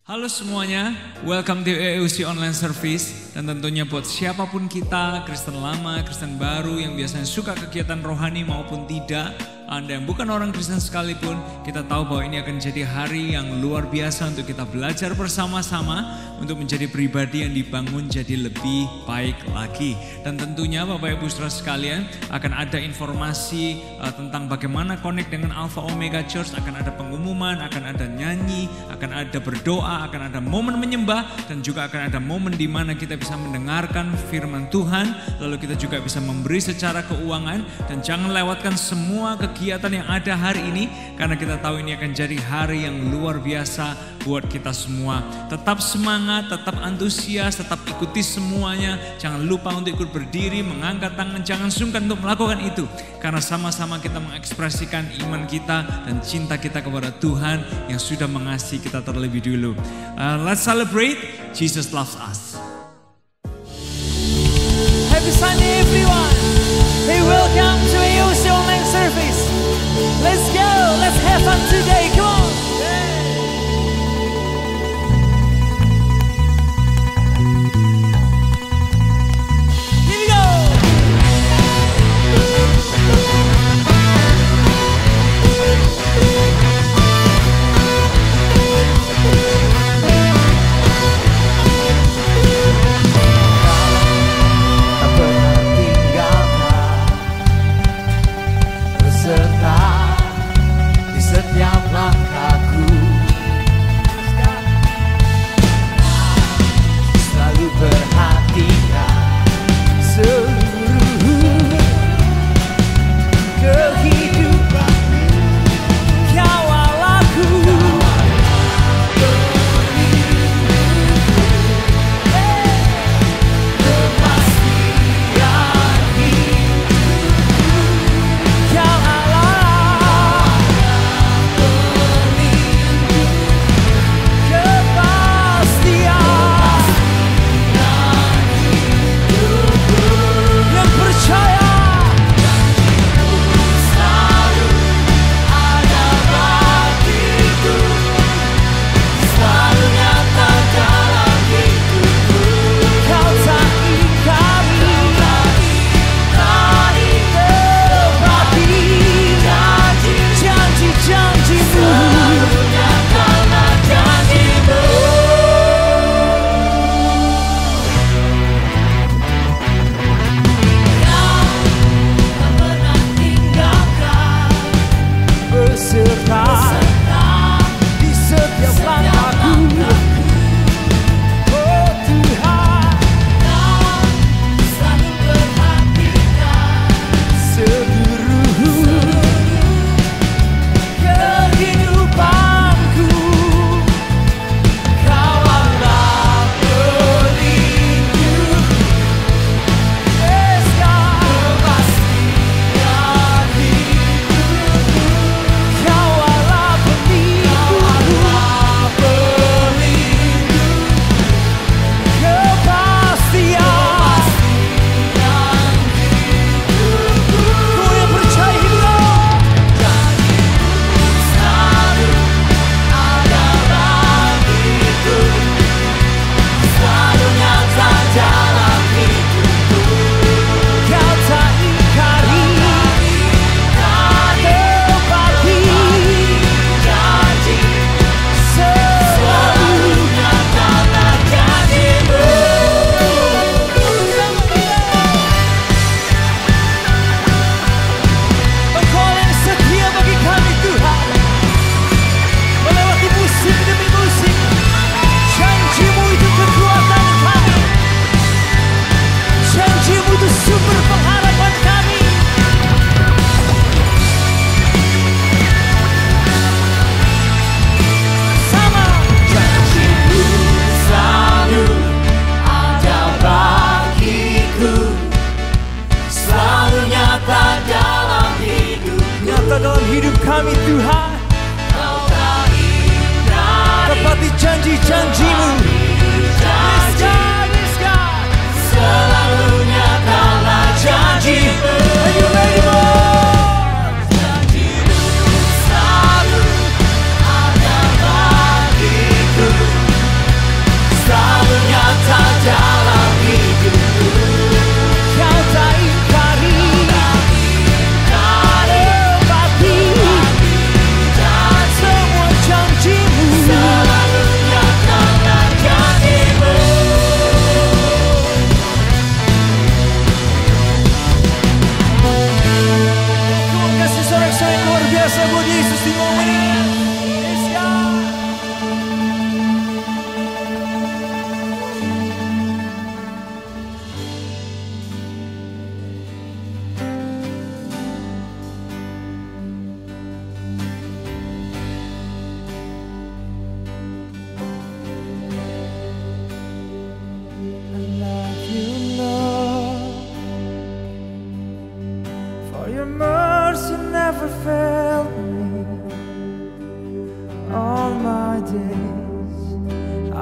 Halo semuanya, welcome to EUC Online Service. Dan tentunya buat siapapun kita, Kristen lama, Kristen baru yang biasanya suka kegiatan rohani maupun tidak, Anda yang bukan orang Kristen sekalipun, kita tahu bahwa ini akan jadi hari yang luar biasa untuk kita belajar bersama-sama untuk menjadi pribadi yang dibangun jadi lebih baik lagi. Dan tentunya Bapak Ibu Saudara sekalian akan ada informasi tentang bagaimana connect dengan Alpha Omega Church, akan ada pengumuman, akan ada nyanyi, akan ada berdoa, akan ada momen menyembah, dan juga akan ada momen di mana kita bisa mendengarkan firman Tuhan, lalu kita juga bisa memberi secara keuangan. Dan jangan lewatkan semua kegiatan yang ada hari ini, karena kita tahu ini akan jadi hari yang luar biasa buat kita semua. Tetap semangat, tetap antusias, tetap ikuti semuanya. Jangan lupa untuk ikut berdiri, mengangkat tangan, jangan sungkan untuk melakukan itu. Karena sama-sama kita mengekspresikan iman kita dan cinta kita kepada Tuhan yang sudah mengasihi kita terlebih dulu. Let's celebrate, Jesus loves us. Happy Sunday everyone. Hey, welcome to EUC Online Service. Let's go, let's have fun today, come on. Here we go. Setiap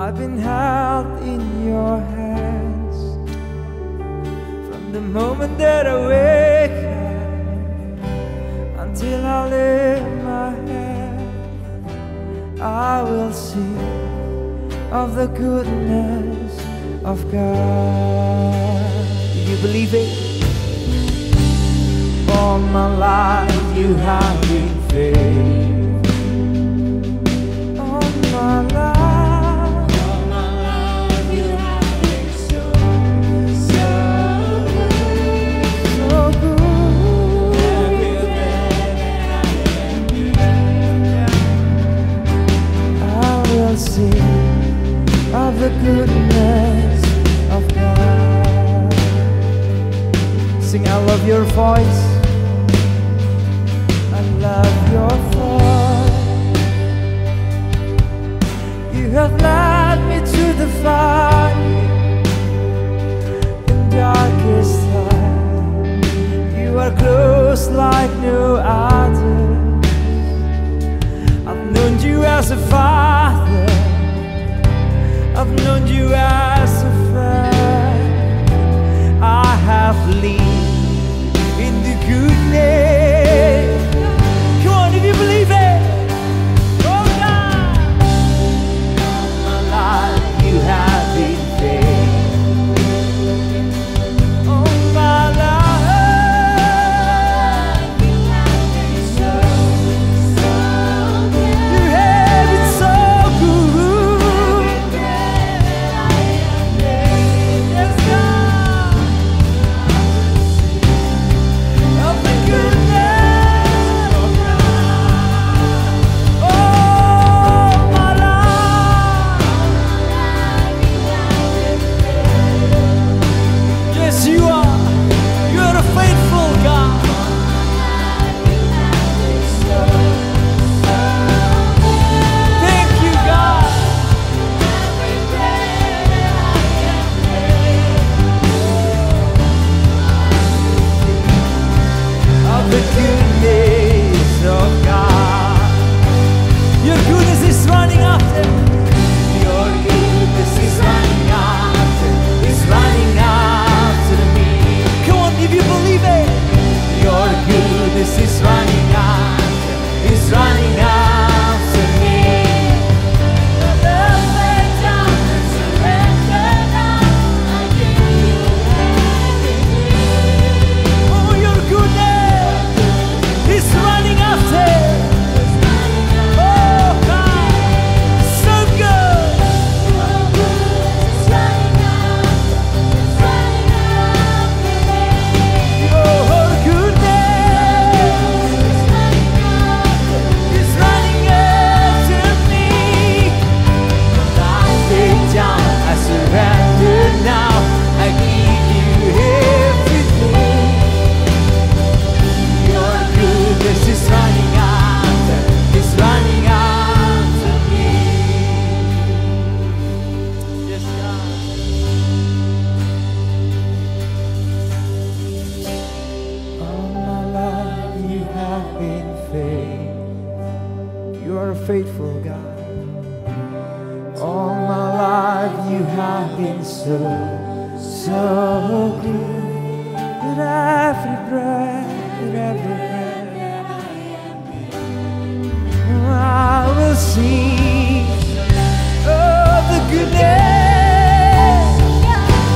I've been held in your hands from the moment that I wake up until I lay my head. I will sing of the goodness of God. Do you believe it? All my life you have been faithful. All my life you have been so good, so good. Every day I will sing of the goodness of God. Sing, I love your voice. I love your voice. You have led me to the fire in darkest time. You are close like no other. I've known you as a father. I've known you as a friend. I have lived in the goodness. Come on, if you believe it. Oh God, all my life you have been faithful. All my life you have been so good. You have been so good. Yes, God. Of the goodness of God. All my life you have been faithful. Yes, you are. You are a faithful God. Thank you, God. Of the goodness of God. Your goodness is running after. Your goodness is running after. Is running after me. Come on, if you believe it. Your goodness is running after. Is running after me. Lay down and surrender now. I give you everything. Oh, your goodness is running after. Oh God, so good. Your goodness is running after me. I lay down, I surrender now. I give you everything. Your goodness is running after, is running after me. Yes, God. All my life you have been faithful. You are a faithful God. All my life you have been so good. With every breath, with every breath, I will sing of the goodness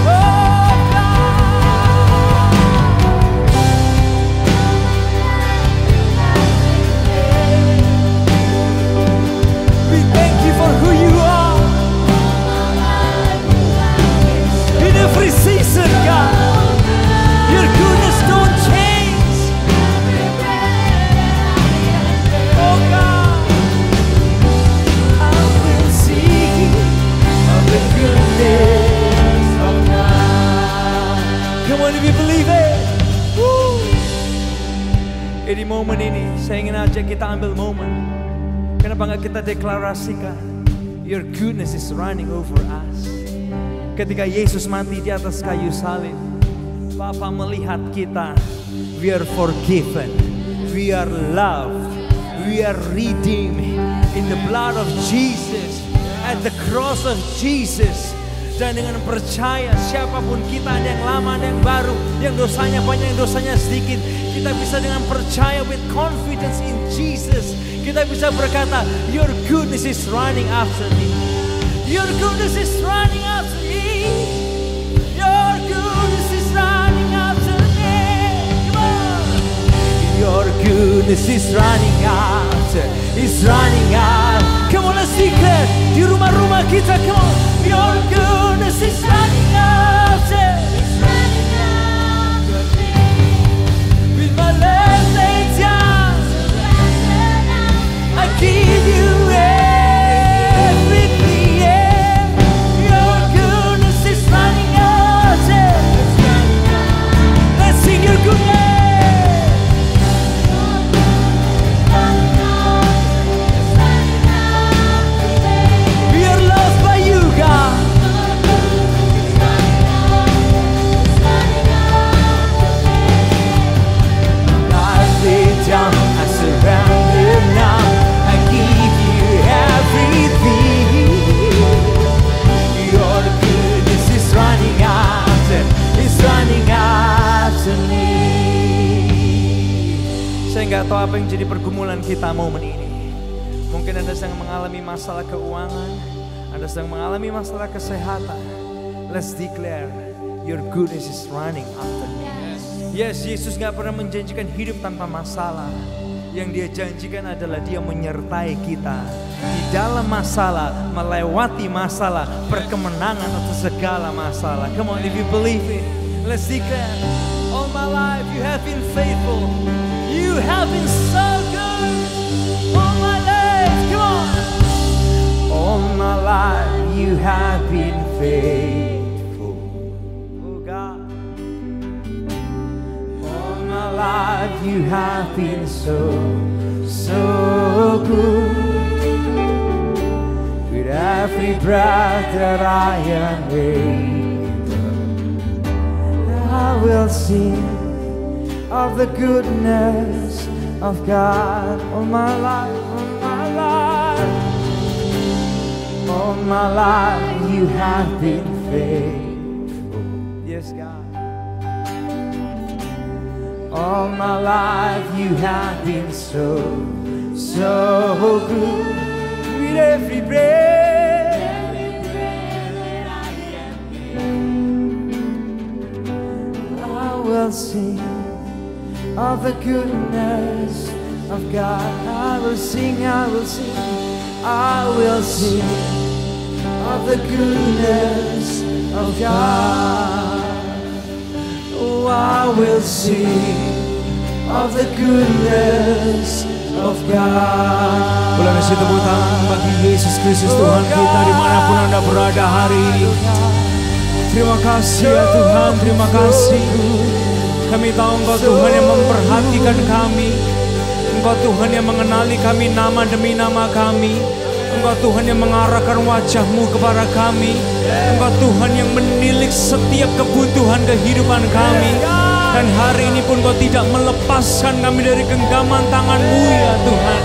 of God. We thank you for who you are in every season, God. Your goodness don't change. Oh God, I will sing of the goodness of God. Come on, if you believe it. Woo. Di momen ini, saya ingin ajak kita ambil momen. Kenapa nggak kita deklarasikan, your goodness is running over us. Ketika Yesus mati di atas kayu salib, Bapa melihat kita, we are forgiven, we are loved, we are redeemed in the blood of Jesus. at the cross of Jesus. Dan dengan percaya siapapun kita, ada yang lama, ada yang baru, yang dosanya banyak, yang dosanya sedikit, kita bisa dengan percaya with confidence in Jesus, kita bisa berkata, your goodness is running after me. Your goodness is running after me. Your goodness is running after me. Come on. Your goodness is running after, is running after. Come on, let's declare di rumah-rumah kita. Come on. Your goodness is running after, is running after me. With my life laid down, I give you everything. Yeah. Your goodness is running after. Let's sing your goodness. We are loved by you, God. Down, I surrender now. I give you everything. Your goodness is running after, is running after me. Saya nggak tahu apa yang jadi pergumulan kita momen ini. Mungkin Anda sedang mengalami masalah keuangan, Anda sedang mengalami masalah kesehatan. Let's declare, your goodness is running after me. Yes, Yesus gak pernah menjanjikan hidup tanpa masalah. Yang Dia janjikan adalah Dia menyertai kita di dalam masalah, melewati masalah, perkemenangan atas segala masalah. Come on, if you believe it, let's declare. All my life you have been faithful. You have been so good. All my life, come on. All my life you have been faithful. Life you have been so good. With every breath that I am able, I will sing of the goodness of God. All my life, all my life, all my life you have been faithful. Yes, God. All my life you have been so good. With every breath that I am, I will sing of the goodness of God. I will sing, I will sing, I will sing of the goodness of God. Oh, I will sing of the goodness of God. Boleh kasih tepuk tangan bagi Yesus Kristus Tuhan kita dimanapun Anda berada hari ini. Terima kasih ya Tuhan, terima kasih. Kami tahu Engkau Tuhan yang memperhatikan kami. Engkau Tuhan yang mengenali kami nama demi nama kami. Engkau Tuhan yang mengarahkan wajah-Mu kepada kami. Engkau Tuhan yang menilik setiap kebutuhan kehidupan kami. Dan hari ini pun Kau tidak melepaskan kami dari genggaman tangan-Mu ya Tuhan.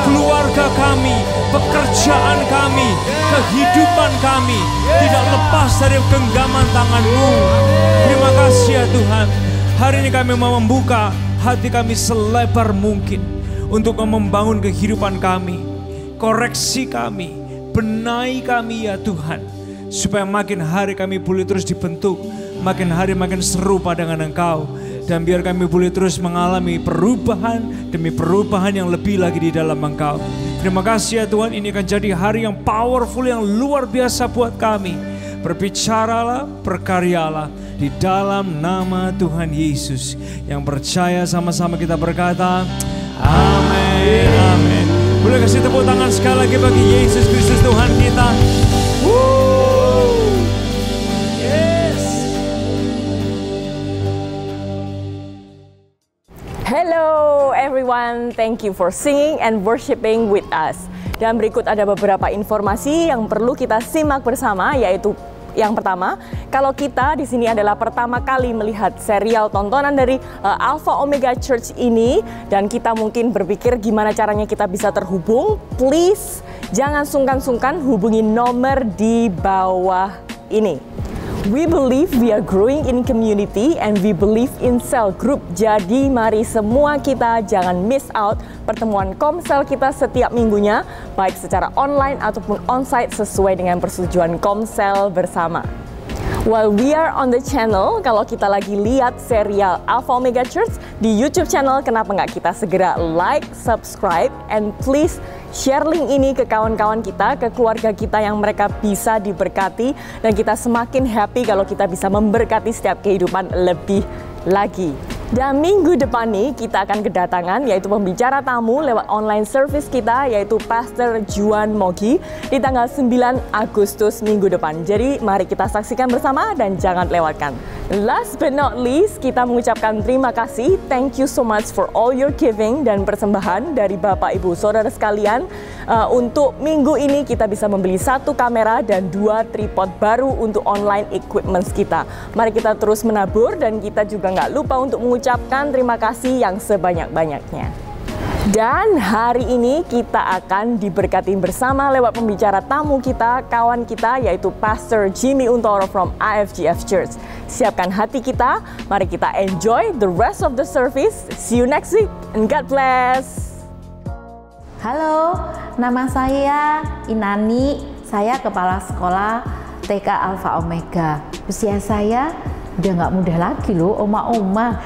Keluarga kami, pekerjaan kami, kehidupan kami tidak lepas dari genggaman tangan-Mu. Terima kasih ya Tuhan. Hari ini kami mau membuka hati kami selebar mungkin untuk membangun kehidupan kami. Koreksi kami, benahi kami ya Tuhan, supaya makin hari kami boleh terus dibentuk, makin hari makin serupa dengan Engkau, dan biar kami boleh terus mengalami perubahan demi perubahan yang lebih lagi di dalam Engkau. Terima kasih ya Tuhan, ini akan jadi hari yang powerful, yang luar biasa buat kami. Berbicaralah, berkaryalah di dalam nama Tuhan Yesus. Yang percaya sama-sama kita berkata, amin, amin. Boleh kasih tepuk tangan sekali lagi bagi Yesus Kristus Tuhan kita. Yes. Hello everyone, thank you for singing and worshiping with us. Dan berikut ada beberapa informasi yang perlu kita simak bersama, yaitu Yang pertama, kalau kita di sini adalah pertama kali melihat serial tontonan dari Alpha Omega Church ini dan kita mungkin berpikir gimana caranya kita bisa terhubung, please jangan sungkan-sungkan hubungi nomor di bawah ini. We believe we are growing in community and we believe in cell group. Jadi mari semua kita jangan miss out pertemuan Komsel kita setiap minggunya, baik secara online ataupun onsite sesuai dengan persetujuan Komsel bersama. While we are on the channel, kalau kita lagi lihat serial Alpha Omega Church di YouTube channel, kenapa nggak kita segera like, subscribe, and please share link ini ke kawan-kawan kita, ke keluarga kita yang mereka bisa diberkati, dan kita semakin happy kalau kita bisa memberkati setiap kehidupan lebih lagi. Dan minggu depan nih kita akan kedatangan yaitu pembicara tamu lewat online service kita yaitu Pastor Juan Mogi di tanggal 9 Agustus minggu depan. Jadi mari kita saksikan bersama dan jangan lewatkan. Last but not least, kita mengucapkan terima kasih. Thank you so much for all your giving dan persembahan dari Bapak Ibu Saudara sekalian. Untuk minggu ini kita bisa membeli 1 kamera dan 2 tripod baru untuk online equipment kita. Mari kita terus menabur dan kita juga nggak lupa untuk mengucapkan terima kasih yang sebanyak-banyaknya. Dan hari ini kita akan diberkati bersama lewat pembicara tamu kita, kawan kita yaitu Pastor Jimmy Untoro from IFGF Church. Siapkan hati kita, mari kita enjoy the rest of the service. See you next week and God bless. Halo, nama saya Inani, saya Kepala Sekolah TK Alpha Omega. Usia saya udah nggak muda lagi loh, oma-oma.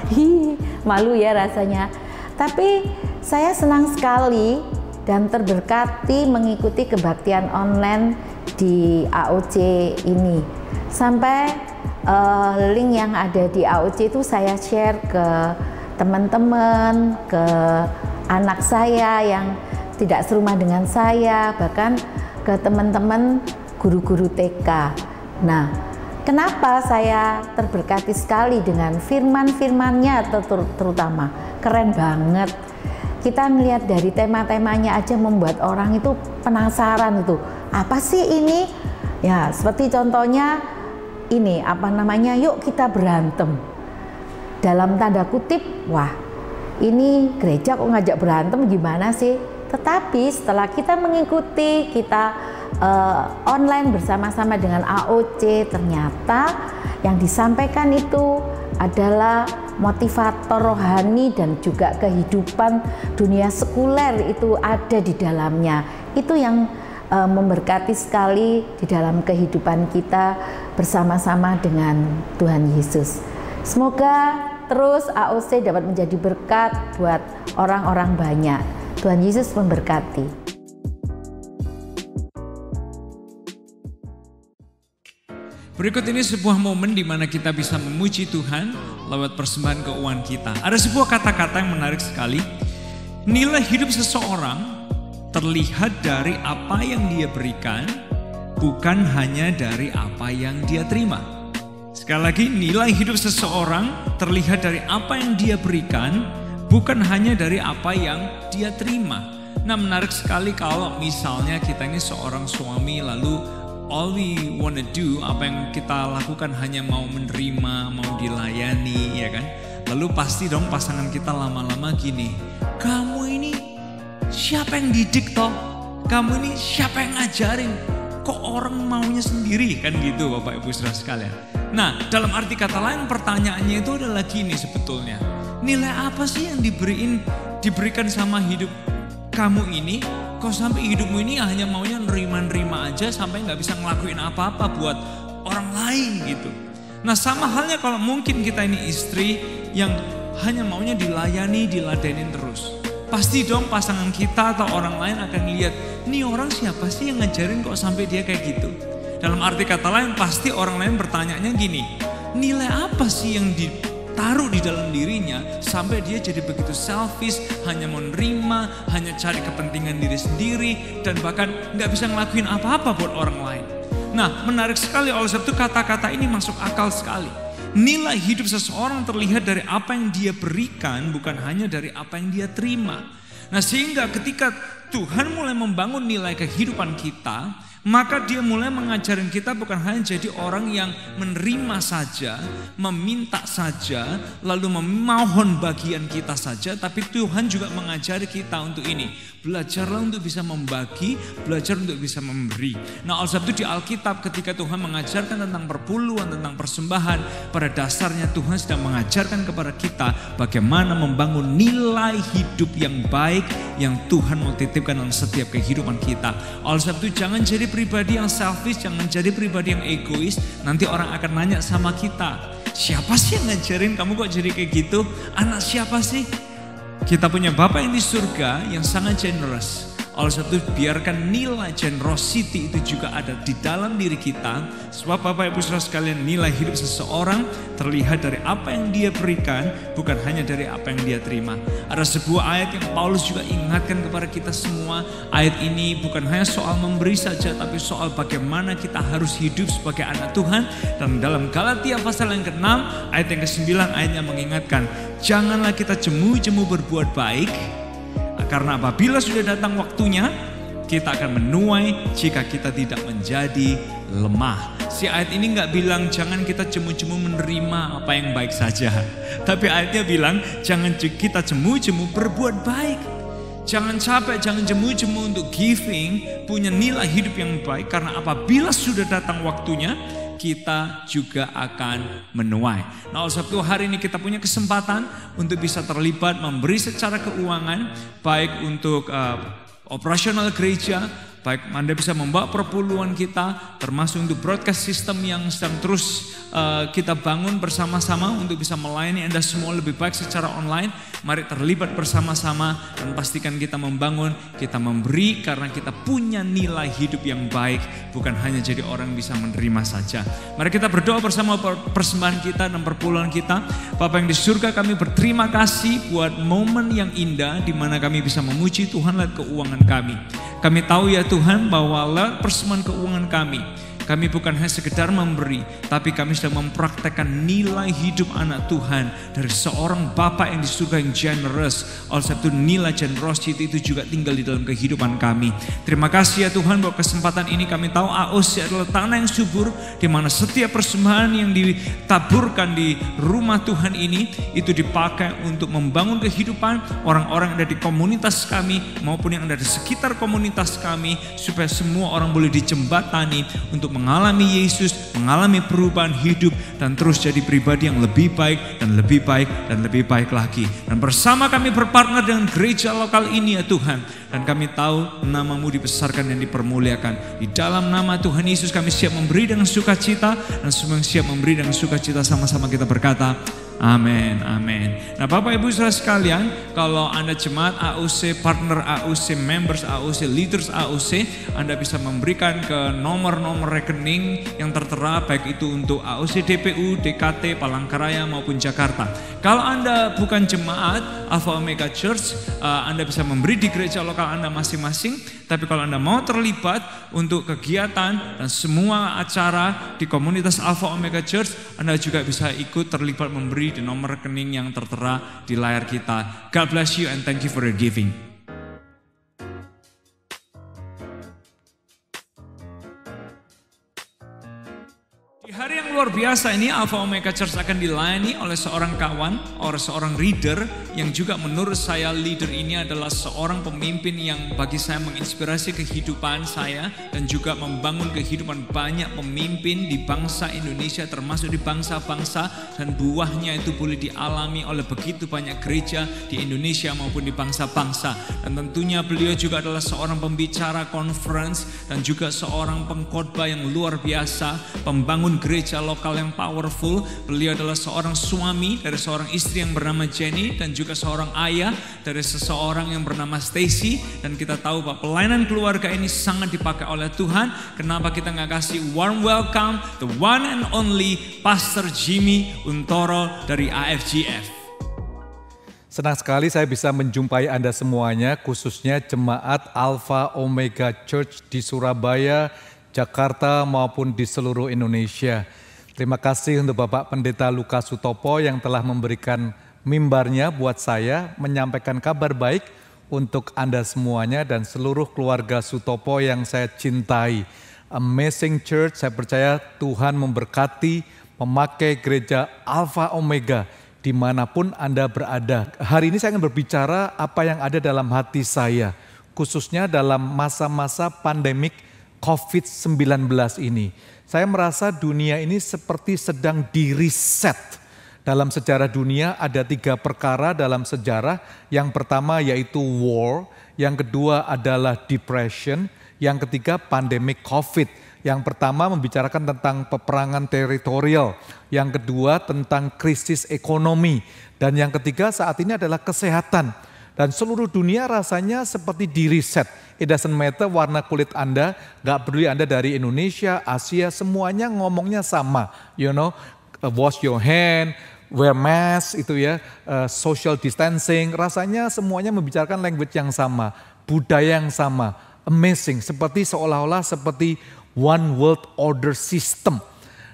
Malu ya rasanya. Tapi saya senang sekali dan terberkati mengikuti kebaktian online di AOC ini. Sampai link yang ada di AOC itu saya share ke teman-teman, ke anak saya yang tidak serumah dengan saya, bahkan ke teman-teman guru-guru TK. Nah, kenapa saya terberkati sekali dengan firman-firmannya terutama, keren banget. Kita melihat dari tema-temanya aja membuat orang itu penasaran itu, apa sih ini? Ya, seperti contohnya ini, apa namanya, yuk kita berantem. Dalam tanda kutip, wah ini gereja kok ngajak berantem gimana sih? Tetapi setelah kita mengikuti, kita online bersama-sama dengan AOC, ternyata yang disampaikan itu adalah motivator rohani dan juga kehidupan dunia sekuler itu ada di dalamnya. Itu yang memberkati sekali di dalam kehidupan kita bersama-sama dengan Tuhan Yesus. Semoga terus AOC dapat menjadi berkat buat orang-orang banyak. Tuhan Yesus memberkati. Berikut ini sebuah momen di mana kita bisa memuji Tuhan lewat persembahan keuangan kita. Ada sebuah kata-kata yang menarik sekali. Nilai hidup seseorang terlihat dari apa yang dia berikan, bukan hanya dari apa yang dia terima. Sekali lagi, nilai hidup seseorang terlihat dari apa yang dia berikan, bukan hanya dari apa yang dia terima. Nah, menarik sekali kalau misalnya kita ini seorang suami lalu all we wanna do, apa yang kita lakukan hanya mau menerima, mau dilayani, ya kan? Lalu pasti dong pasangan kita lama-lama gini, kamu ini siapa yang didik toh? Kamu ini siapa yang ngajarin? Kok orang maunya sendiri, kan gitu Bapak Ibu Saudara sekalian. Nah, dalam arti kata lain pertanyaannya itu adalah gini sebetulnya. Nilai apa sih yang diberikan sama hidup kamu ini? Kok sampai hidupmu ini hanya maunya nerima-nerima aja sampai nggak bisa ngelakuin apa-apa buat orang lain gitu. Nah, sama halnya kalau mungkin kita ini istri yang hanya maunya dilayani, diladenin terus. Pasti dong pasangan kita atau orang lain akan lihat, nih orang siapa sih yang ngajarin kok sampai dia kayak gitu. Dalam arti kata lain pasti orang lain bertanyanya gini, nilai apa sih yang ditaruh di dalam dirinya sampai dia jadi begitu selfish, hanya menerima, hanya cari kepentingan diri sendiri, dan bahkan nggak bisa ngelakuin apa-apa buat orang lain. Nah, menarik sekali oleh sebab itu kata-kata ini masuk akal sekali. Nilai hidup seseorang terlihat dari apa yang dia berikan, bukan hanya dari apa yang dia terima. Nah, sehingga ketika Tuhan mulai membangun nilai kehidupan kita, Maka dia mulai mengajarin kita bukan hanya jadi orang yang menerima saja, meminta saja, lalu memohon bagian kita saja, tapi Tuhan juga mengajari kita untuk ini. Belajarlah untuk bisa membagi, belajar untuk bisa memberi. Nah, oleh sebab itu di Alkitab ketika Tuhan mengajarkan tentang perpuluhan, tentang persembahan, pada dasarnya Tuhan sedang mengajarkan kepada kita bagaimana membangun nilai hidup yang baik yang Tuhan mau titipkan dalam setiap kehidupan kita. Oleh sebab itu jangan jadi pribadi yang selfish, jangan jadi pribadi yang egois. Nanti orang akan nanya sama kita, siapa sih yang ngajarin kamu kok jadi kayak gitu? Anak siapa sih? Kita punya Bapa yang di surga yang sangat generous. Oleh sebab itu biarkan nilai generosity itu juga ada di dalam diri kita. Sebab Bapak Ibu Saudara sekalian, nilai hidup seseorang terlihat dari apa yang dia berikan, bukan hanya dari apa yang dia terima. Ada sebuah ayat yang Paulus juga ingatkan kepada kita semua. Ayat ini bukan hanya soal memberi saja, tapi soal bagaimana kita harus hidup sebagai anak Tuhan. Dan dalam Galatia pasal yang ke-6 ayat yang ke-9 ayatnya mengingatkan, janganlah kita jemu-jemu berbuat baik, karena apabila sudah datang waktunya, kita akan menuai jika kita tidak menjadi lemah. Si ayat ini nggak bilang jangan kita jemu-jemu menerima apa yang baik saja. Tapi ayatnya bilang jangan kita jemu-jemu berbuat baik. Jangan capek, jangan jemu-jemu untuk giving, punya nilai hidup yang baik. Karena apabila sudah datang waktunya, kita juga akan menuai. Nah, oleh sebab itu hari ini kita punya kesempatan untuk bisa terlibat memberi secara keuangan, baik untuk operasional gereja, baik Anda bisa membawa perpuluhan kita, termasuk untuk broadcast system yang sedang terus kita bangun bersama-sama untuk bisa melayani Anda semua lebih baik secara online. Mari terlibat bersama-sama dan pastikan kita membangun, kita memberi karena kita punya nilai hidup yang baik, bukan hanya jadi orang yang bisa menerima saja. Mari kita berdoa bersama persembahan kita dan perpuluhan kita. Bapa yang di surga, kami berterima kasih buat momen yang indah di mana kami bisa memuji Tuhan lewat keuangan kami. Kami tahu ya Tuhan bahwa lewat persembahan keuangan kami bukan hanya sekedar memberi, tapi kami sedang mempraktekkan nilai hidup anak Tuhan dari seorang Bapa yang di surga yang generous. Oleh sebab itu nilai generosity itu juga tinggal di dalam kehidupan kami. Terima kasih ya Tuhan bahwa kesempatan ini kami tahu AOC adalah tanah yang subur, di mana setiap persembahan yang ditaburkan di rumah Tuhan ini itu dipakai untuk membangun kehidupan orang-orang yang ada di komunitas kami maupun yang ada di sekitar komunitas kami, supaya semua orang boleh dijembatani untuk mengalami Yesus, mengalami perubahan hidup dan terus jadi pribadi yang lebih baik dan lebih baik dan lebih baik lagi. Dan bersama kami berpartner dengan gereja lokal ini ya Tuhan, dan kami tahu nama-Mu dibesarkan dan dipermuliakan. Di dalam nama Tuhan Yesus kami siap memberi dengan sukacita, dan semua yang siap memberi dengan sukacita sama-sama kita berkata amin, amin. Nah Bapak Ibu Saudara sekalian, kalau Anda jemaat AOC, partner AOC, members AOC, leaders AOC, Anda bisa memberikan ke nomor-nomor rekening yang tertera, baik itu untuk AOC DPU, DKT, Palangkaraya maupun Jakarta. Kalau Anda bukan jemaat Alpha Omega Church, Anda bisa memberi di gereja lokal Anda masing-masing. Tapi kalau Anda mau terlibat untuk kegiatan dan semua acara di komunitas Alpha Omega Church, Anda juga bisa ikut terlibat memberi di nomor rekening yang tertera di layar kita. God bless you and thank you for your giving. Di hari yang luar biasa ini Alpha Omega Church akan dilayani oleh seorang kawan, oleh seorang leader yang juga menurut saya leader ini adalah seorang pemimpin yang bagi saya menginspirasi kehidupan saya dan juga membangun kehidupan banyak pemimpin di bangsa Indonesia, termasuk di bangsa-bangsa, dan buahnya itu boleh dialami oleh begitu banyak gereja di Indonesia maupun di bangsa-bangsa. Dan tentunya beliau juga adalah seorang pembicara conference dan juga seorang pengkhotbah yang luar biasa, pembangun gereja lokal yang powerful. Beliau adalah seorang suami dari seorang istri yang bernama Jenny dan juga seorang ayah dari seseorang yang bernama Stacy. Dan kita tahu bahwa pelayanan keluarga ini sangat dipakai oleh Tuhan. Kenapa kita nggak kasih warm welcome the one and only Pastor Jimmy Untoro dari AFGF. Senang sekali saya bisa menjumpai Anda semuanya, khususnya jemaat Alpha Omega Church di Surabaya, Jakarta maupun di seluruh Indonesia. Terima kasih untuk Bapak Pendeta Lukas Sutopo yang telah memberikan mimbarnya buat saya menyampaikan kabar baik untuk Anda semuanya dan seluruh keluarga Sutopo yang saya cintai. amazing church. Saya percaya Tuhan memberkati, memakai gereja Alpha Omega dimanapun Anda berada. Hari ini saya ingin berbicara apa yang ada dalam hati saya, khususnya dalam masa-masa pandemik COVID-19 ini. Saya merasa dunia ini seperti sedang di-reset. Dalam sejarah dunia ada 3 perkara dalam sejarah. Yang pertama yaitu war, yang kedua adalah depression, yang ketiga pandemik COVID. Yang pertama membicarakan tentang peperangan teritorial, yang kedua tentang krisis ekonomi, dan yang ketiga saat ini adalah kesehatan. Dan seluruh dunia rasanya seperti di-reset. It doesn't matter warna kulit Anda, gak peduli Anda dari Indonesia, Asia, semuanya ngomongnya sama. You know, wash your hand, wear mask, itu ya, social distancing, rasanya semuanya membicarakan language yang sama, budaya yang sama. Amazing, seperti seolah-olah seperti one world order system.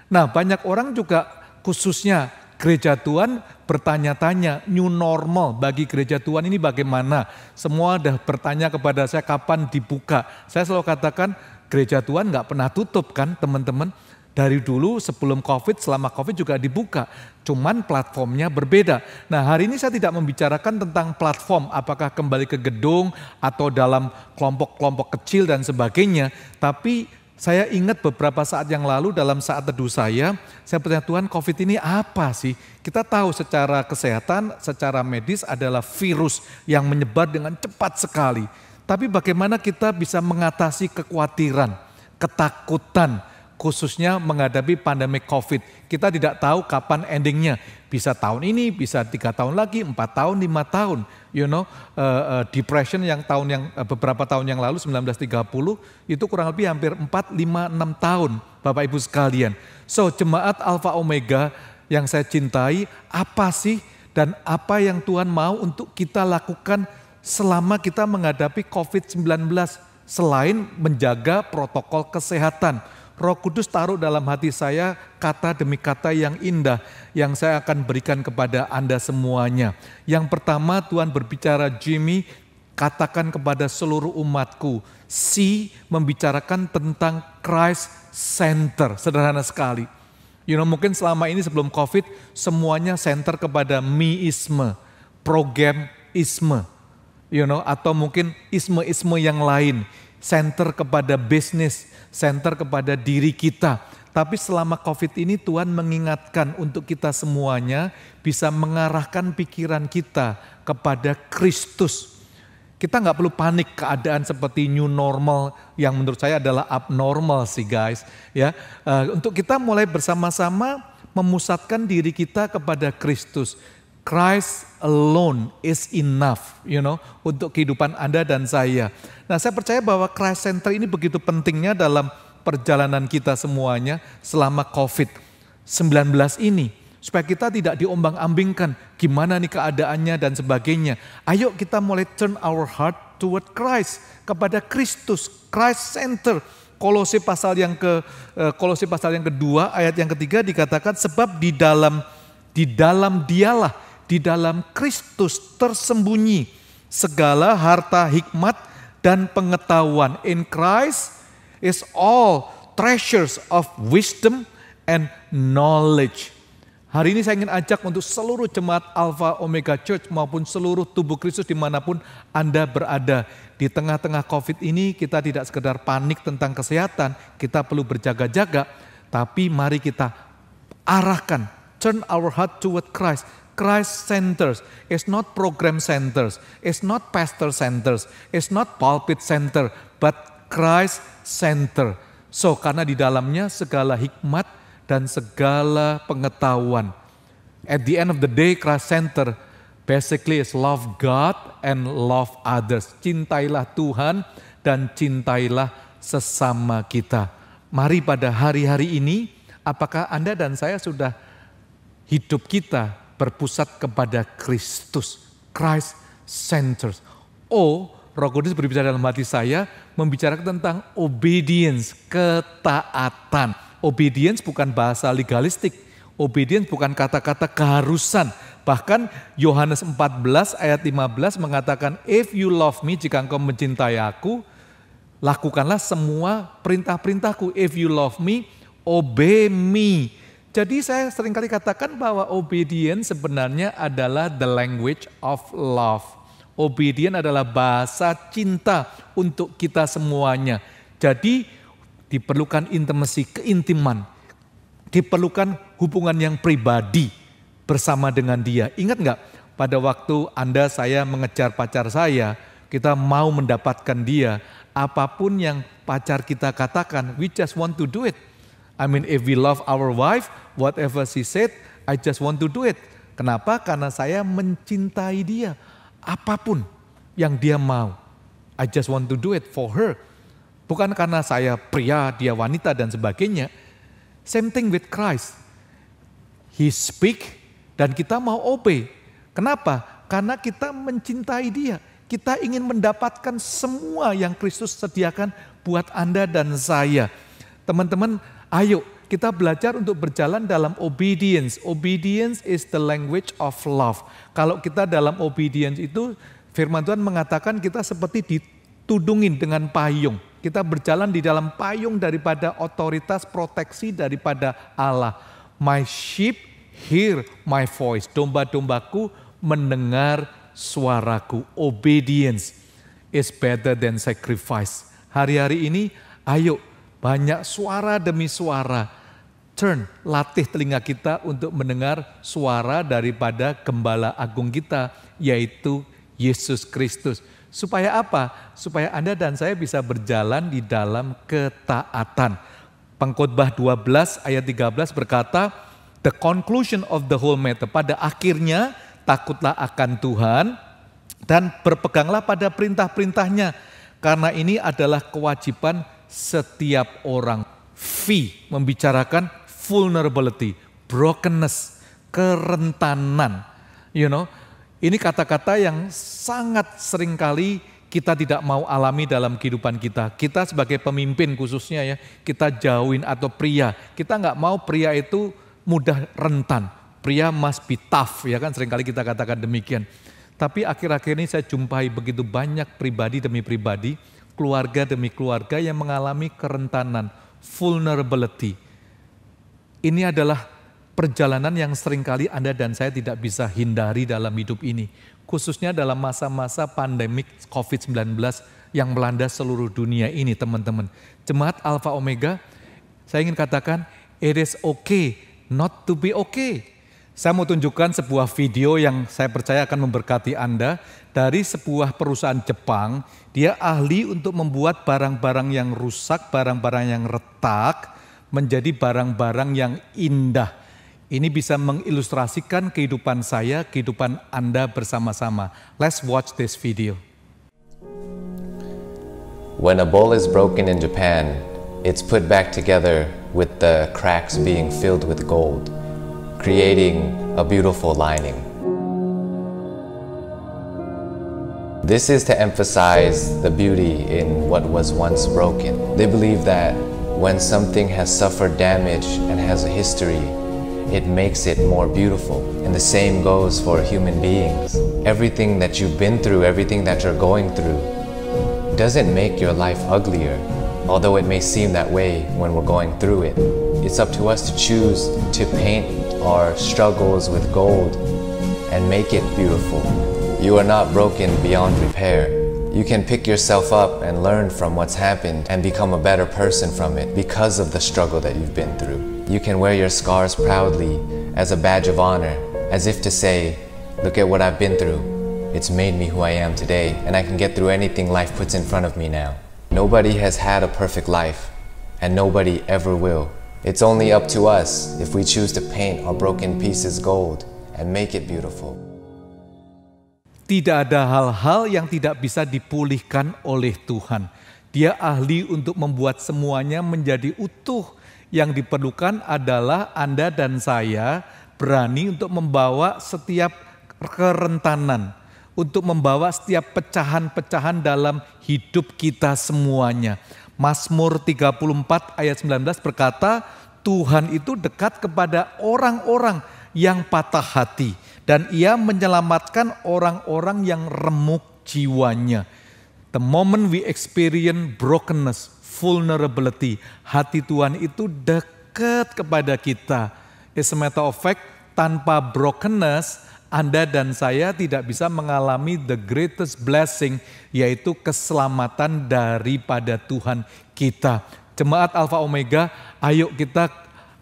Nah, banyak orang juga khususnya gereja Tuhan bertanya-tanya new normal bagi gereja Tuhan ini bagaimana. Semua dah bertanya kepada saya kapan dibuka. Saya selalu katakan gereja Tuhan gak pernah tutup kan teman-teman. Dari dulu sebelum COVID, selama COVID juga dibuka. Cuman platformnya berbeda. Nah, hari ini saya tidak membicarakan tentang platform, apakah kembali ke gedung atau dalam kelompok-kelompok kecil dan sebagainya. Tapi saya ingat beberapa saat yang lalu dalam saat teduh saya bertanya, Tuhan, COVID ini apa sih? Kita tahu secara kesehatan, secara medis adalah virus yang menyebar dengan cepat sekali. Tapi bagaimana kita bisa mengatasi kekhawatiran, ketakutan, khususnya menghadapi pandemi COVID. Kita tidak tahu kapan endingnya. Bisa tahun ini, bisa 3 tahun lagi, 4 tahun, 5 tahun. You know, depression yang beberapa tahun yang lalu, 1930, itu kurang lebih hampir 4, 5, 6 tahun, Bapak Ibu sekalian. So, jemaat Alpha Omega yang saya cintai, apa sih dan apa yang Tuhan mau untuk kita lakukan selama kita menghadapi COVID-19 selain menjaga protokol kesehatan. Roh Kudus taruh dalam hati saya kata demi kata yang indah yang saya akan berikan kepada Anda semuanya. Yang pertama, Tuhan berbicara, Jimmy, katakan kepada seluruh umatku, membicarakan tentang Christ Center. Sederhana sekali. You know, mungkin selama ini sebelum COVID semuanya center kepada meisme, programisme, you know, atau mungkin isme-isme yang lain. Center kepada bisnis, center kepada diri kita. Tapi selama COVID ini Tuhan mengingatkan untuk kita semuanya bisa mengarahkan pikiran kita kepada Kristus. Kita nggak perlu panik keadaan seperti new normal yang menurut saya adalah abnormal sih guys. Ya, untuk kita mulai bersama-sama memusatkan diri kita kepada Kristus. Christ alone is enough, you know, untuk kehidupan Anda dan saya. Nah, saya percaya bahwa Christ Center ini begitu pentingnya dalam perjalanan kita semuanya selama COVID-19 ini. Supaya kita tidak diombang-ambingkan gimana nih keadaannya dan sebagainya. Ayo kita mulai turn our heart toward Christ, kepada Kristus, Christ Center. Kolose pasal yang kedua ayat yang ketiga dikatakan sebab di dalam dialah, di dalam Kristus tersembunyi segala harta hikmat dan pengetahuan. In Christ is all treasures of wisdom and knowledge. Hari ini saya ingin ajak untuk seluruh jemaat Alpha Omega Church maupun seluruh tubuh Kristus dimanapun Anda berada. Di tengah-tengah COVID ini kita tidak sekedar panik tentang kesehatan, kita perlu berjaga-jaga. Tapi mari kita arahkan, turn our heart toward Christ. Christ centers, it's not program centers, it's not pastor centers, it's not pulpit center, but Christ center. So karena di dalamnya segala hikmat dan segala pengetahuan. At the end of the day, Christ center basically is love God and love others. Cintailah Tuhan dan cintailah sesama kita. Mari pada hari-hari ini, apakah Anda dan saya sudah hidup kita berpusat kepada Kristus, Christ centers. Roh Kudus berbicara dalam hati saya, membicarakan tentang obedience, ketaatan. Obedience bukan bahasa legalistik, obedience bukan kata-kata keharusan. Bahkan Yohanes 14 ayat 15 mengatakan, if you love me, jika engkau mencintai aku, lakukanlah semua perintah-perintahku. If you love me, obey me. Jadi saya seringkali katakan bahwa obedience sebenarnya adalah the language of love. Obedience adalah bahasa cinta untuk kita semuanya. Jadi diperlukan intimacy, keintiman. Diperlukan hubungan yang pribadi bersama dengan dia. Ingat nggak pada waktu Anda, saya mengejar pacar saya, kita mau mendapatkan dia. Apapun yang pacar kita katakan, we just want to do it. I mean, if we love our wife, whatever she said, I just want to do it. Kenapa? Karena saya mencintai dia. Apapun yang dia mau, I just want to do it for her. Bukan karena saya pria, dia wanita dan sebagainya. Same thing with Christ. He speak dan kita mau obey. Kenapa? Karena kita mencintai dia. Kita ingin mendapatkan semua yang Kristus sediakan buat Anda dan saya. Teman-teman, ayo kita belajar untuk berjalan dalam obedience. Obedience is the language of love. Kalau kita dalam obedience itu, firman Tuhan mengatakan kita seperti ditudungin dengan payung. Kita berjalan di dalam payung daripada otoritas proteksi daripada Allah. My sheep hear my voice. Domba-dombaku mendengar suaraku. Obedience is better than sacrifice. Hari-hari ini, ayo banyak suara demi suara. Latih telinga kita untuk mendengar suara daripada Gembala Agung kita, yaitu Yesus Kristus. Supaya apa? Supaya Anda dan saya bisa berjalan di dalam ketaatan. Pengkhotbah 12 ayat 13 berkata, the conclusion of the whole matter. Pada akhirnya, takutlah akan Tuhan dan berpeganglah pada perintah-perintahnya. Karena ini adalah kewajiban setiap orang. Membicarakan vulnerability, brokenness, kerentanan. Ini kata-kata yang sangat seringkali kita tidak mau alami dalam kehidupan kita. Kita sebagai pemimpin khususnya ya, kita jauhin atau pria. Kita nggak mau pria itu mudah rentan. Pria must be tough, ya kan, seringkali kita katakan demikian. Tapi akhir-akhir ini saya jumpai begitu banyak pribadi demi pribadi, keluarga demi keluarga yang mengalami kerentanan, vulnerability. Ini adalah perjalanan yang seringkali Anda dan saya tidak bisa hindari dalam hidup ini. Khususnya dalam masa-masa pandemik COVID-19 yang melanda seluruh dunia ini, teman-teman. Jemaat Alpha Omega, saya ingin katakan, it is okay not to be okay. Saya mau tunjukkan sebuah video yang saya percaya akan memberkati Anda dari sebuah perusahaan Jepang. Dia ahli untuk membuat barang-barang yang rusak, barang-barang yang retak, menjadi barang-barang yang indah. Ini bisa mengilustrasikan kehidupan saya, kehidupan Anda bersama-sama. Let's watch this video. When a bowl is broken in Japan, it's put back together with the cracks being filled with gold, creating a beautiful lining. This is to emphasize the beauty in what was once broken. They believe that when something has suffered damage and has a history, it makes it more beautiful. And the same goes for human beings. Everything that you've been through, everything that you're going through, doesn't make your life uglier, although it may seem that way when we're going through it. It's up to us to choose to paint our struggles with gold and make it beautiful. You are not broken beyond repair. You can pick yourself up and learn from what's happened and become a better person from it because of the struggle that you've been through. You can wear your scars proudly as a badge of honor, as if to say, look at what I've been through. It's made me who I am today, and I can get through anything life puts in front of me now. Nobody has had a perfect life, and nobody ever will. It's only up to us if we choose to paint our broken pieces gold and make it beautiful. Tidak ada hal-hal yang tidak bisa dipulihkan oleh Tuhan. Dia ahli untuk membuat semuanya menjadi utuh. Yang diperlukan adalah Anda dan saya berani untuk membawa setiap kerentanan, untuk membawa setiap pecahan-pecahan dalam hidup kita semuanya. Mazmur 34 ayat 19 berkata, Tuhan itu dekat kepada orang-orang yang patah hati dan ia menyelamatkan orang-orang yang remuk jiwanya. The moment we experience brokenness, vulnerability, hati Tuhan itu dekat kepada kita. As a matter of fact, tanpa brokenness, Anda dan saya tidak bisa mengalami the greatest blessing, yaitu keselamatan daripada Tuhan kita. Jemaat Alpha Omega, ayo kita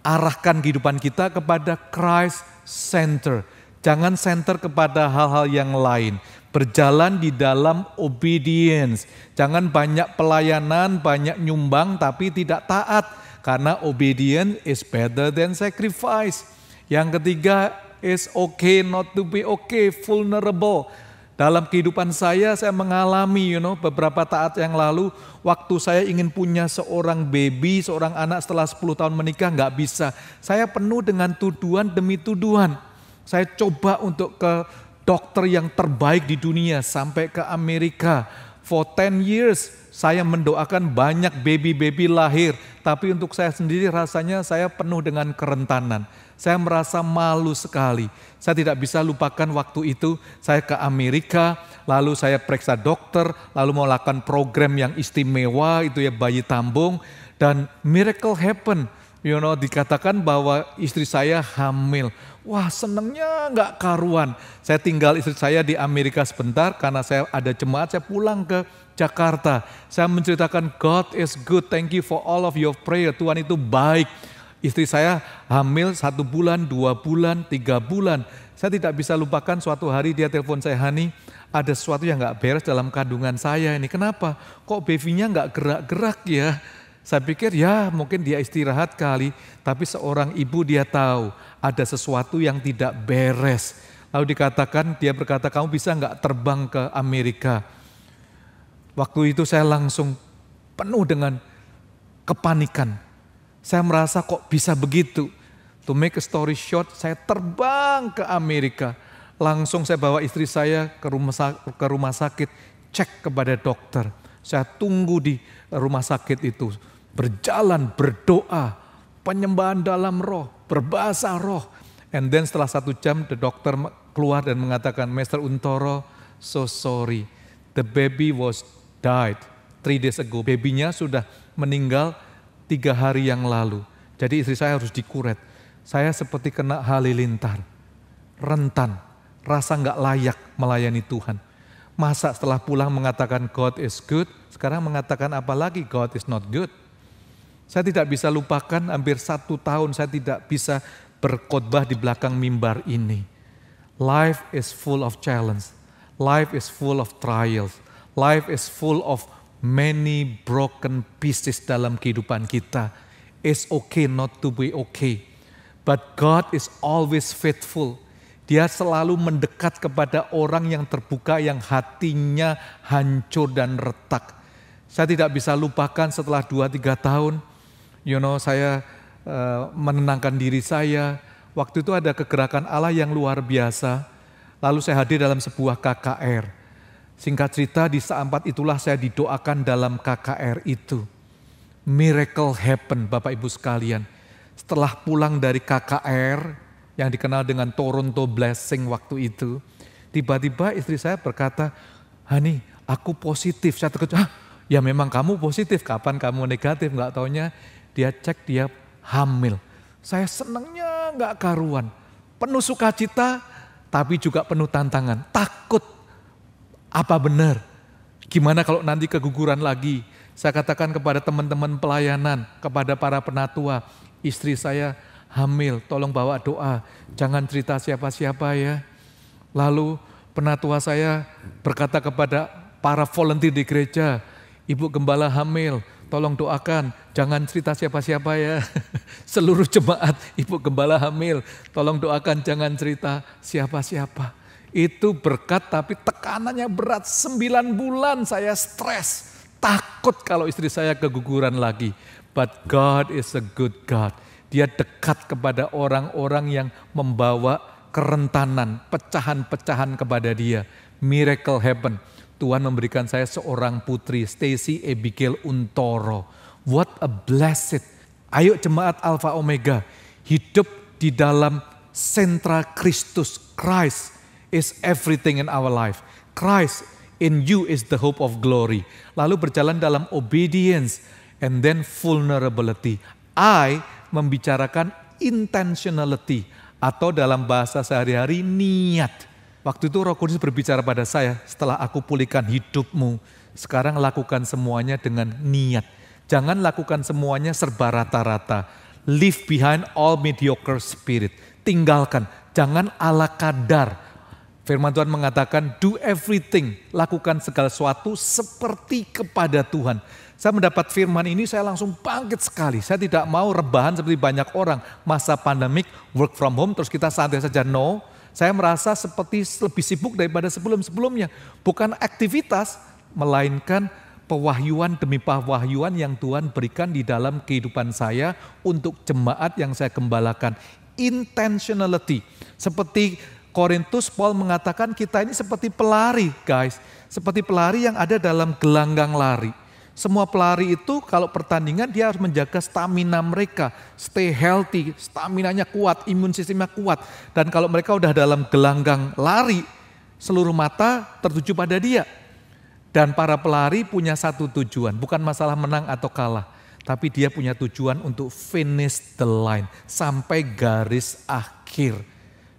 arahkan kehidupan kita kepada Christ Center. Jangan center kepada hal-hal yang lain. Berjalan di dalam obedience. Jangan banyak pelayanan, banyak nyumbang tapi tidak taat. Karena obedience is better than sacrifice. Yang ketiga is okay not to be okay, vulnerable. Dalam kehidupan saya mengalami beberapa taat yang lalu, waktu saya ingin punya seorang baby, seorang anak setelah 10 tahun menikah, nggak bisa. Saya penuh dengan tuduhan demi tuduhan. Saya coba untuk ke dokter yang terbaik di dunia sampai ke Amerika. For 10 years saya mendoakan banyak baby-baby lahir. Tapi untuk saya sendiri rasanya saya penuh dengan kerentanan. Saya merasa malu sekali. Saya tidak bisa lupakan waktu itu saya ke Amerika. Lalu saya periksa dokter. Lalu mau lakukan program yang istimewa itu ya bayi tabung. Dan miracle happen. Dikatakan bahwa istri saya hamil. Wah, senangnya nggak karuan. Saya tinggal istri saya di Amerika sebentar karena saya ada jemaat, saya pulang ke Jakarta. Saya menceritakan God is good, thank you for all of your prayer. Tuhan itu baik. Istri saya hamil 1 bulan, 2 bulan, 3 bulan. Saya tidak bisa lupakan suatu hari dia telepon saya, Hani, ada sesuatu yang nggak beres dalam kandungan saya ini. Kenapa? Kok babynya nggak gerak-gerak ya? Saya pikir ya mungkin dia istirahat kali, tapi seorang ibu dia tahu ada sesuatu yang tidak beres. Lalu dia berkata, kamu bisa nggak terbang ke Amerika? Waktu itu saya langsung penuh dengan kepanikan. Saya merasa kok bisa begitu. To make a story short, saya terbang ke Amerika. Langsung saya bawa istri saya ke rumah sakit, cek kepada dokter. Saya tunggu di rumah sakit itu. Berjalan, berdoa, penyembahan dalam roh, berbahasa roh. And then setelah 1 jam, the dokter keluar dan mengatakan, Mr. Untoro, so sorry. The baby was died 3 days ago. Babynya sudah meninggal 3 hari yang lalu. Jadi istri saya harus dikuret. Saya seperti kena halilintar, rentan, rasa nggak layak melayani Tuhan. Masa setelah pulang mengatakan God is good, sekarang mengatakan apa lagi God is not good. Saya tidak bisa lupakan hampir 1 tahun saya tidak bisa berkhotbah di belakang mimbar ini. Life is full of challenge. Life is full of trials. Life is full of many broken pieces dalam kehidupan kita. It's okay not to be okay. But God is always faithful. Dia selalu mendekat kepada orang yang terbuka, yang hatinya hancur dan retak. Saya tidak bisa lupakan setelah 2-3 tahun, saya menenangkan diri saya. Waktu itu ada kegerakan Allah yang luar biasa. Lalu saya hadir dalam sebuah KKR. Singkat cerita di saat itulah saya didoakan dalam KKR itu. Miracle happen Bapak Ibu sekalian. Setelah pulang dari KKR yang dikenal dengan Toronto Blessing waktu itu. Tiba-tiba istri saya berkata, Hani aku positif. Saya terkejut, ya memang kamu positif, kapan kamu negatif? Gak taunya dia cek dia hamil. Saya senangnya gak karuan. Penuh sukacita tapi juga penuh tantangan. Takut apa benar? Gimana kalau nanti keguguran lagi? Saya katakan kepada teman-teman pelayanan, kepada para penatua, istri saya hamil, tolong bawa doa. Jangan cerita siapa-siapa ya. Lalu penatua saya berkata kepada para volunteer di gereja, Ibu Gembala hamil, tolong doakan, jangan cerita siapa-siapa ya. Seluruh jemaat, Ibu Gembala hamil, tolong doakan, jangan cerita siapa-siapa. Itu berkat tapi tekanannya berat, 9 bulan saya stres. Takut kalau istri saya keguguran lagi. But God is a good God. Dia dekat kepada orang-orang yang membawa kerentanan, pecahan-pecahan kepada dia. Miracle happen. Tuhan memberikan saya seorang putri, Stacy Abigail Untoro. What a blessed. Ayo jemaat Alpha Omega, hidup di dalam sentra Kristus. Christ is everything in our life. Christ In you is the hope of glory. Lalu berjalan dalam obedience and then vulnerability. I membicarakan intentionality atau dalam bahasa sehari-hari niat. Waktu itu Roh Kudus berbicara pada saya, setelah aku pulihkan hidupmu, sekarang lakukan semuanya dengan niat. Jangan lakukan semuanya serba rata-rata. Leave behind all mediocre spirit. Tinggalkan, jangan ala kadar. Firman Tuhan mengatakan, do everything, lakukan segala sesuatu seperti kepada Tuhan. Saya mendapat firman ini, saya langsung bangkit sekali. Saya tidak mau rebahan seperti banyak orang. Masa pandemik, work from home, terus kita santai saja. No, saya merasa seperti lebih sibuk daripada sebelum-sebelumnya. Bukan aktivitas, melainkan pewahyuan demi pewahyuan yang Tuhan berikan di dalam kehidupan saya untuk jemaat yang saya gembalakan. Intentionality, seperti Korintus, Paul mengatakan kita ini seperti pelari, guys. Seperti pelari yang ada dalam gelanggang lari. Semua pelari itu kalau pertandingan dia harus menjaga stamina mereka. Stay healthy, staminanya kuat, imun sistemnya kuat. Dan kalau mereka udah dalam gelanggang lari, seluruh mata tertuju pada dia. Dan para pelari punya satu tujuan, bukan masalah menang atau kalah. Tapi dia punya tujuan untuk finish the line, sampai garis akhir.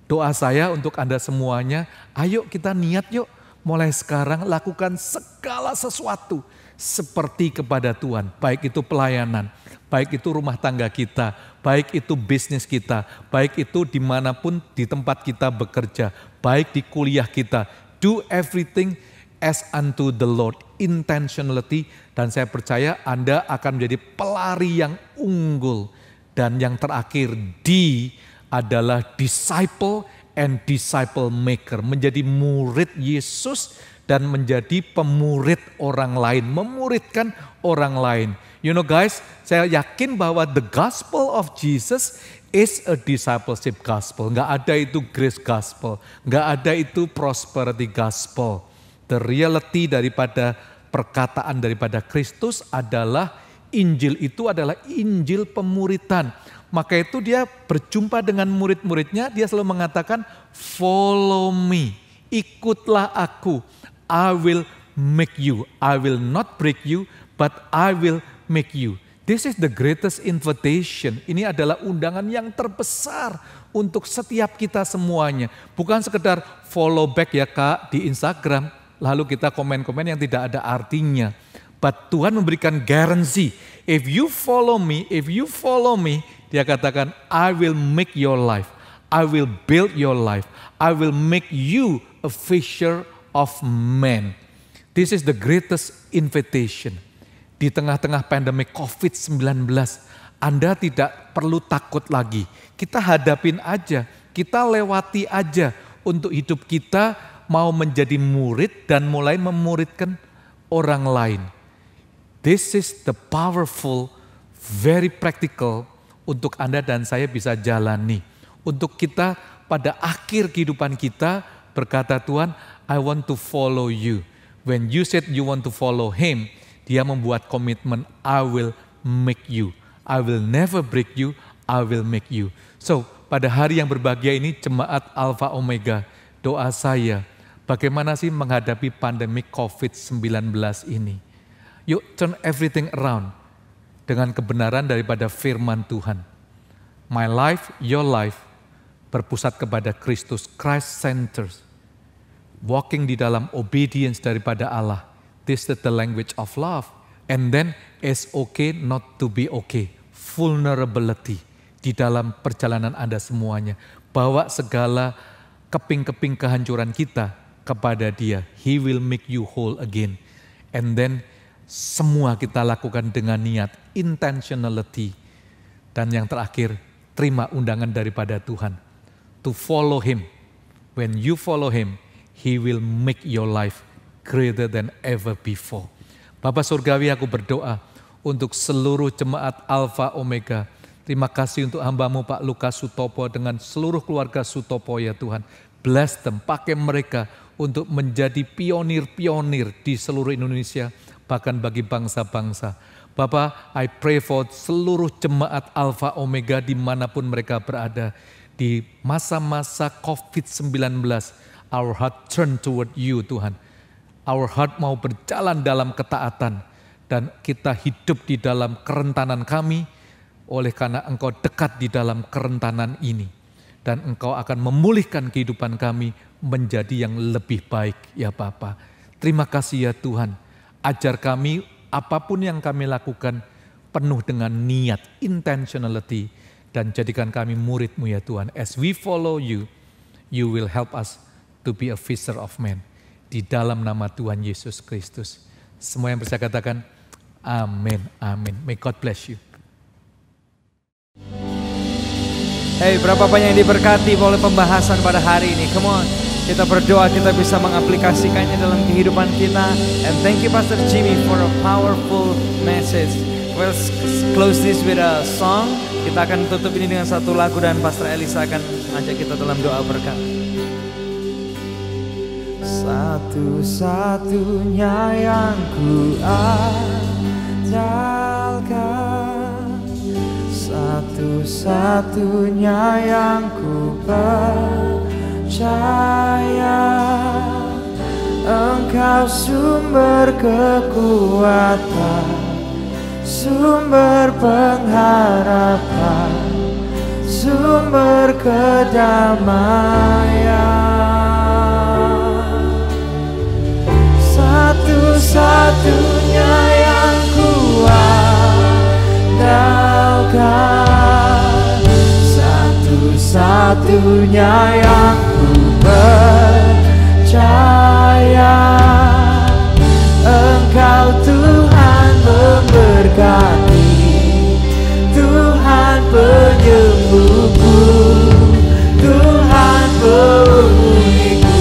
Doa saya untuk Anda semuanya, ayo kita niat yuk, mulai sekarang lakukan segala sesuatu seperti kepada Tuhan. Baik itu pelayanan, baik itu rumah tangga kita, baik itu bisnis kita, baik itu dimanapun di tempat kita bekerja, baik di kuliah kita. Do everything as unto the Lord, intentionality, dan saya percaya Anda akan menjadi pelari yang unggul. Dan yang terakhir, D adalah disciple and disciple maker, menjadi murid Yesus dan menjadi pemurid orang lain, memuridkan orang lain. You know guys, saya yakin bahwa the gospel of Jesus is a discipleship gospel. Nggak ada itu grace gospel, nggak ada itu prosperity gospel. The reality daripada perkataan daripada Kristus adalah Injil itu adalah Injil pemuridan. Maka itu dia berjumpa dengan murid-muridnya, dia selalu mengatakan, follow me, ikutlah aku, I will make you, I will not break you, but I will make you. This is the greatest invitation, ini adalah undangan yang terbesar untuk setiap kita semuanya. Bukan sekedar follow back ya Kak di Instagram, lalu kita komen-komen yang tidak ada artinya. But Tuhan memberikan guarantee, if you follow me, dia katakan, I will make your life, I will build your life, I will make you a fisher of men. This is the greatest invitation. Di tengah-tengah pandemi COVID-19, Anda tidak perlu takut lagi. Kita hadapin aja, kita lewati aja untuk hidup kita mau menjadi murid dan mulai memuridkan orang lain. This is the powerful, very practical untuk Anda dan saya bisa jalani. Untuk kita pada akhir kehidupan kita berkata Tuhan, I want to follow you. When you said you want to follow him, dia membuat komitmen, I will make you. I will never break you, I will make you. So pada hari yang berbahagia ini jemaat Alpha Omega, doa saya, bagaimana sih menghadapi pandemi COVID-19 ini? Yuk turn everything around dengan kebenaran daripada firman Tuhan. My life, your life, berpusat kepada Kristus, Christ-centered. Walking di dalam obedience daripada Allah. This is the language of love. And then it's okay not to be okay. Vulnerability di dalam perjalanan Anda semuanya. Bawa segala keping-keping kehancuran kita kepada Dia. He will make you whole again. And then semua kita lakukan dengan niat, intentionality. Dan yang terakhir, terima undangan daripada Tuhan. To follow Him. When you follow Him, He will make your life greater than ever before. Bapa Surgawi, aku berdoa untuk seluruh jemaat Alpha Omega. Terima kasih untuk hamba-Mu Pak Lukas Sutopo dengan seluruh keluarga Sutopo ya Tuhan. Bless them, pakai mereka untuk menjadi pionir-pionir di seluruh Indonesia, bahkan bagi bangsa-bangsa. Bapak, I pray for seluruh jemaat Alpha Omega dimanapun mereka berada. Di masa-masa COVID-19, our heart turn toward you Tuhan. Our heart mau berjalan dalam ketaatan dan kita hidup di dalam kerentanan kami oleh karena Engkau dekat di dalam kerentanan ini. Dan Engkau akan memulihkan kehidupan kami menjadi yang lebih baik ya Bapa. Terima kasih ya Tuhan. Ajar kami apapun yang kami lakukan penuh dengan niat, intentionality. Dan jadikan kami murid-Mu ya Tuhan. As we follow You, You will help us to be a fisher of men. Di dalam nama Tuhan Yesus Kristus. Semua yang percaya katakan, amin, amin. May God bless you. Hey, berapa banyak yang diberkati oleh pembahasan pada hari ini? Come on, kita berdoa kita bisa mengaplikasikannya dalam kehidupan kita. And thank you Pastor Jimmy for a powerful message. We'll close this with a song. Kita akan tutup ini dengan satu lagu dan Pastor Elisa akan ajak kita dalam doa berkat. Satu-satunya yang ku andalkan, satu-satunya yang ku percaya, Engkau sumber kekuatan, sumber pengharapan, sumber kedamaian. Satu-satunya yang ku andalkan, satu-satunya yang ku percaya, Engkau Tuhan memberkati, Tuhan penyembuhku, Tuhan pemulihku.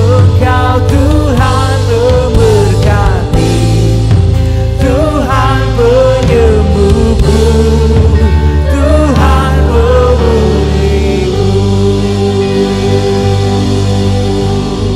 Engkau Tuhan memberkati, Tuhan penyembuhku, Tuhan pemulihku.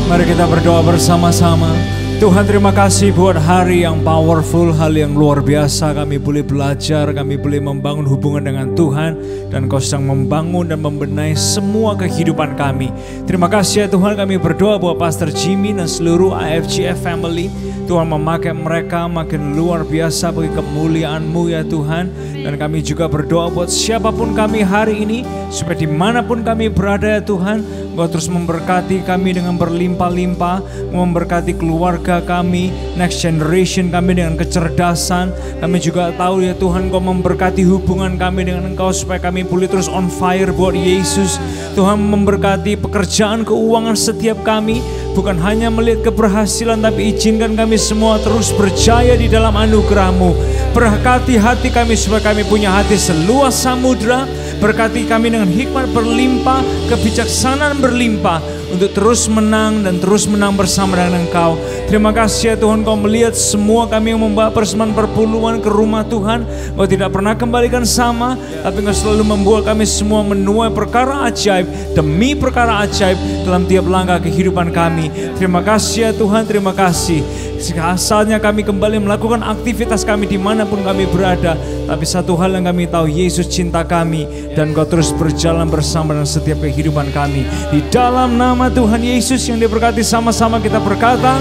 Mari kita berdoa bersama-sama. Tuhan, terima kasih buat hari yang powerful, hal yang luar biasa. Kami boleh belajar, kami boleh membangun hubungan dengan Tuhan, dan Kau sedang membangun dan membenahi semua kehidupan kami. Terima kasih ya Tuhan, kami berdoa buat Pastor Jimmy dan seluruh IFGF family. Tuhan memakai mereka makin luar biasa bagi kemuliaan-Mu ya Tuhan. Dan kami juga berdoa buat siapapun kami hari ini, supaya dimanapun kami berada ya Tuhan, Kau terus memberkati kami dengan berlimpah-limpah, memberkati keluarga kami, next generation kami dengan kecerdasan. Kami juga tahu ya Tuhan, Kau memberkati hubungan kami dengan Engkau supaya kami boleh terus on fire buat Yesus. Tuhan memberkati pekerjaan, keuangan setiap kami, bukan hanya melihat keberhasilan, tapi izinkan kami semua terus berjaya di dalam anugerah-Mu. Berkati hati kami supaya kami punya hati seluas samudra. Berkati kami dengan hikmat berlimpah, kebijaksanaan berlimpah, untuk terus menang dan terus menang bersama dengan Engkau. Terima kasih ya Tuhan, Kau melihat semua kami yang membawa persembahan perpuluhan ke rumah Tuhan. Kau tidak pernah kembalikan sama, tapi Kau selalu membuat kami semua menuai perkara ajaib demi perkara ajaib dalam tiap langkah kehidupan kami. Terima kasih ya Tuhan, terima kasih. Asalnya kami kembali melakukan aktivitas kami dimanapun kami berada, tapi satu hal yang kami tahu, Yesus cinta kami dan Kau terus berjalan bersama dengan setiap kehidupan kami. Di dalam nama Tuhan Yesus yang diberkati, sama-sama kita berkata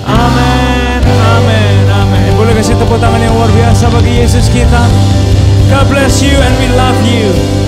amin, amin, amin. Boleh kasih tepuk tangan yang luar biasa bagi Yesus kita. God bless you and we love you.